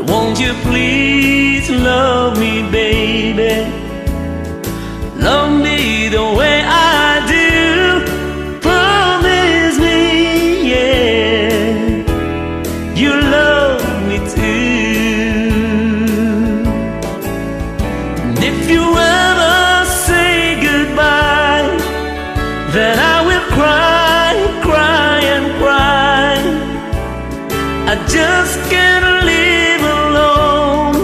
won't you please love me, baby? Love me the way I do. Promise me, yeah, you love me too. And if you ever say goodbye, then I will cry, cry and cry. I just can't live alone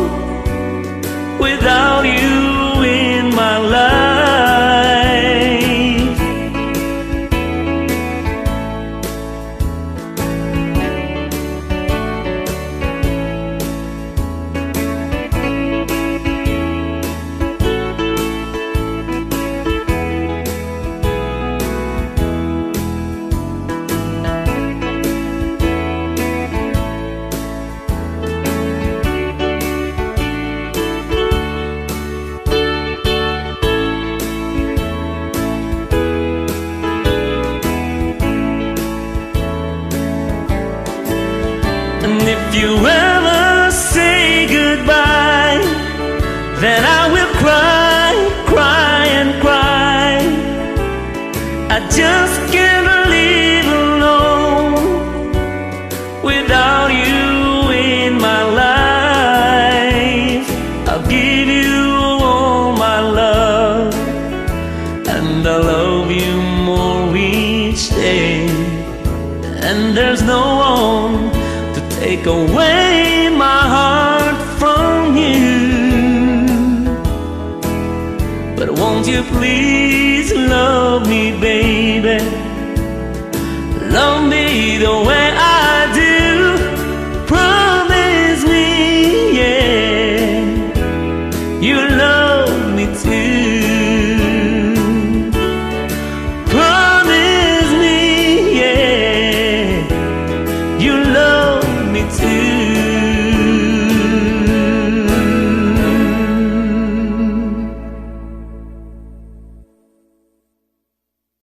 without you in my life. And if you ever say goodbye, then I will cry, cry and cry. I just can't live alone without you in my life. I'll give you all my love, and I love you more each day. And there's no one to take away my heart from you. But won't you please love me, baby? Love me the way